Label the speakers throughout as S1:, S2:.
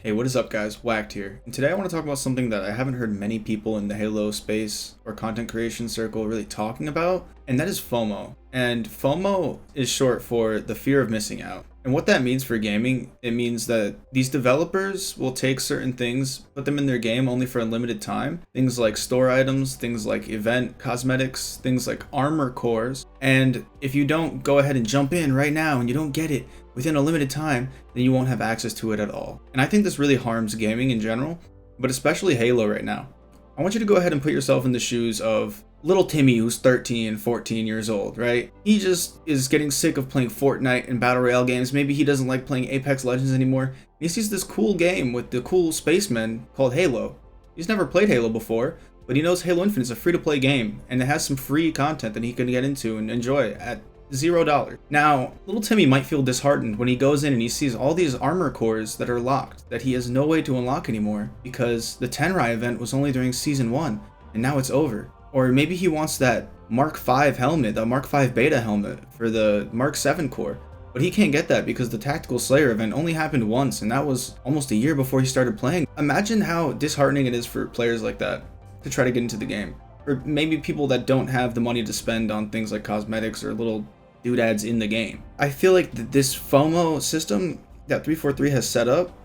S1: Hey, what is up guys? Whacked here. And today I want to talk about something that I haven't heard many people in the Halo space or content creation circle really talking about, and that is FOMO. And FOMO is short for the fear of missing out. And what that means for gaming, it means that these developers will take certain things, put them in their game only for a limited time. Things like store items, things like event cosmetics, things like armor cores. And if you don't go ahead and jump in right now and you don't get it within a limited time, then you won't have access to it at all. And I think this really harms gaming in general, but especially Halo right now. I want you to go ahead and put yourself in the shoes of little Timmy, who's 13, 14 years old, right? He just is getting sick of playing Fortnite and Battle Royale games. Maybe he doesn't like playing Apex Legends anymore. He sees this cool game with the cool spacemen called Halo. He's never played Halo before, but he knows HaloInfinite is a free-to-play game, and it has some free content that he can get into and enjoy at $0. Now, little Timmy might feel disheartened when he goes in and he sees all these armor cores that are locked that he has no way to unlock anymore because the Tenrai event was only during Season 1 and now it's over. Or maybe he wants that Mark V helmet, the Mark V beta helmet for the Mark 7 core, but he can't get that because the Tactical Slayer event only happened once and that was almost a year before he started playing. Imagine how disheartening it is for players like that to try to get into the game. Or maybe people that don't have the money to spend on things like cosmetics or little doodads in the game. I feel like this FOMO system that 343 has set up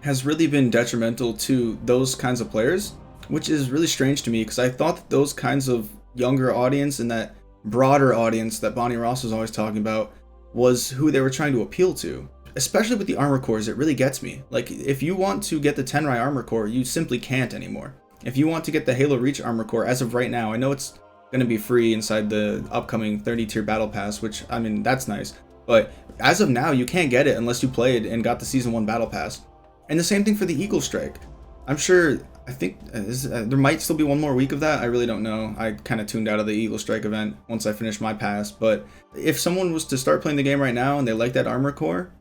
S1: has really been detrimental to those kinds of players, which is really strange to me because I thought that those kinds of younger audience and that broader audience that Bonnie Ross was always talking about was who they were trying to appeal to. Especially with the armor cores, it really gets me. Like, if you want to get the Tenrai armor core, you simply can't anymore. If you want to get the Halo Reach armor core, as of right now, I know it's going to be free inside the upcoming 30 tier battle pass, which, I mean, that's nice, but as of now you can't get it unless you played and got the season 1 battle pass. And the same thing for the Eagle Strike. I think there might still be one more week of that. I really don't know. I kind of tuned out of the Eagle Strike event once I finished my pass, but if someone was to start playing the game right now and they like that armor core,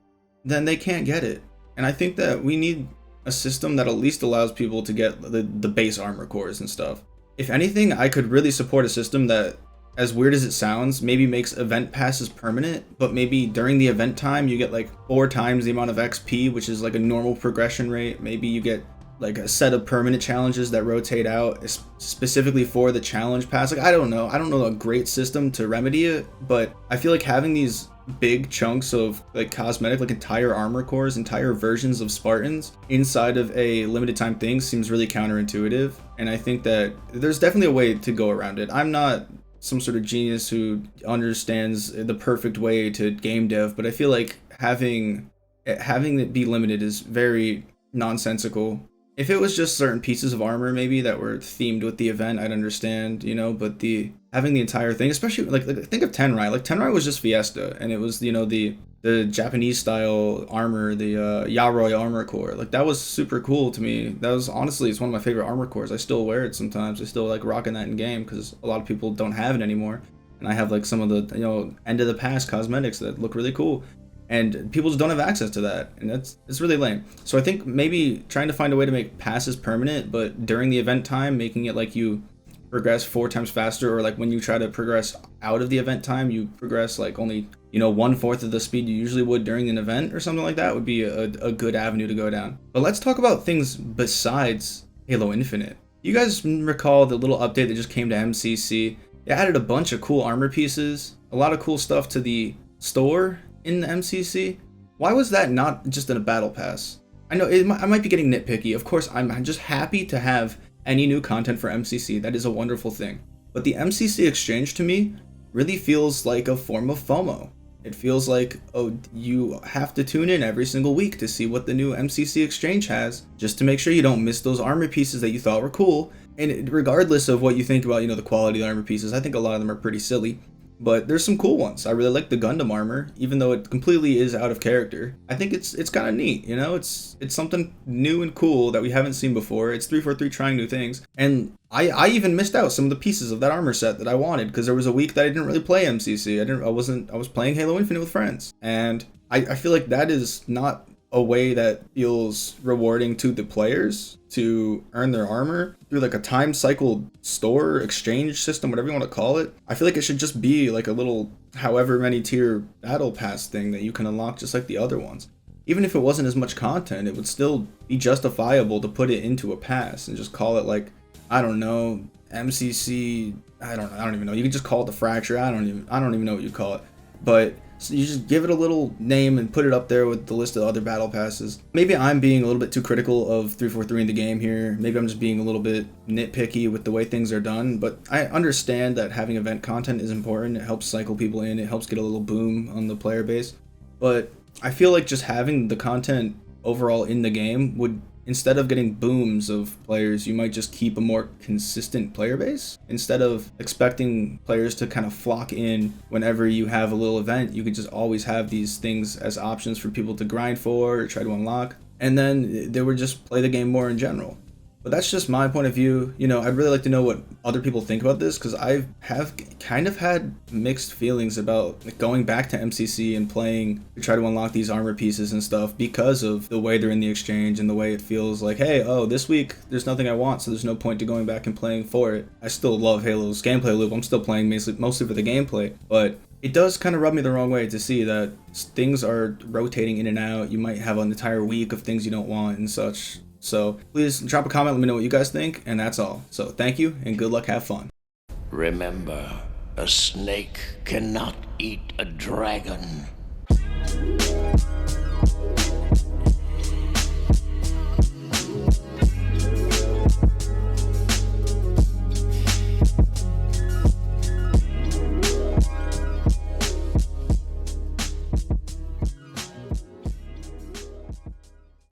S1: then they can't get it. And I think that we need a system that at least allows people to get the base armor cores and stuff. If anything, I could really support a system that, as weird as it sounds, maybe makes event passes permanent, but maybe during the event time you get like 4 times the amount of XP, which is like a normal progression rate. Maybe you get like a set of permanent challenges that rotate out specifically for the challenge pass. Like, I don't know a great system to remedy it, but I feel like having these big chunks of like cosmetic, like entire armor cores, entire versions of Spartans inside of a limited time thing seems really counterintuitive, and I think that there's definitely a way to go around it. I'm not some sort of genius who understands the perfect way to game dev, but I feel like having it be limited is very nonsensical. If it was just certain pieces of armor maybe that were themed with the event, I'd understand, but having the entire thing, especially like think of Tenrai. Like, Tenrai was just Fiesta, and it was, the Japanese style armor, the Yaroi armor core. Like, that was super cool to me. That was, honestly, it's one of my favorite armor cores. I still wear it sometimes. I still like rocking that in game because a lot of people don't have it anymore. And I have like some of the, end of the past cosmetics that look really cool. And people just don't have access to that, and it's really lame. So I think maybe trying to find a way to make passes permanent, but during the event time, making it like you progress 4 times faster, or like when you try to progress out of the event time, you progress like only 1/4 of the speed you usually would during an event, or something like that would be a good avenue to go down. But let's talk about things besides Halo Infinite. You guys recall the little update that just came to MCC? It added a bunch of cool armor pieces, a lot of cool stuff to the store in the MCC. Why was that not just in a battle pass? I know I might be getting nitpicky. Of course, I'm just happy to have any new content for MCC. That is a wonderful thing. But the MCC exchange to me really feels like a form of FOMO. It feels like, oh, you have to tune in every single week to see what the new MCC exchange has, just to make sure you don't miss those armor pieces that you thought were cool. And regardless of what you think about, the quality of the armor pieces, I think a lot of them are pretty silly. But there's some cool ones. I really like the Gundam armor, even though it completely is out of character. I think it's kind of neat, It's something new and cool that we haven't seen before. It's 343 trying new things. And I even missed out some of the pieces of that armor set that I wanted because there was a week that I didn't really play MCC. I was playing Halo Infinite with friends. And I feel like that is not a way that feels rewarding to the players to earn their armor through like a time cycle store exchange system, whatever you want to call it. I feel like it should just be like a little however many tier battle pass thing that you can unlock just like the other ones. even if it wasn't as much content, it would still be justifiable to put it into a pass and just call it like, I don't know, MCC. I don't even know. You can just call it the fracture. I don't even know what you call it. But so you just give it a little name and put it up there with the list of other battle passes. Maybe I'm being a little bit too critical of 343 in the game here. Maybe I'm just being a little bit nitpicky with the way things are done. But I understand that having event content is important. It helps cycle people in. It helps get a little boom on the player base. But I feel like just having the content overall in the game would, instead of getting booms of players, you might just keep a more consistent player base. Instead of expecting players to kind of flock in whenever you have a little event, you could just always have these things as options for people to grind for or try to unlock. And then they would just play the game more in general. But that's just my point of view. You know, I'd really like to know what other people think about this, because I have kind of had mixed feelings about going back to MCC and playing to try to unlock these armor pieces and stuff because of the way they're in the exchange and the way it feels like, hey, oh, this week there's nothing I want, so there's no point to going back and playing for it. I still love Halo's gameplay loop. I'm still playing mostly for the gameplay, but it does kind of rub me the wrong way to see that things are rotating in and out. You might have an entire week of things you don't want and such. So please drop a comment, let me know what you guys think, and that's all. So thank you, and good luck, have fun.
S2: Remember, a snake cannot eat a dragon.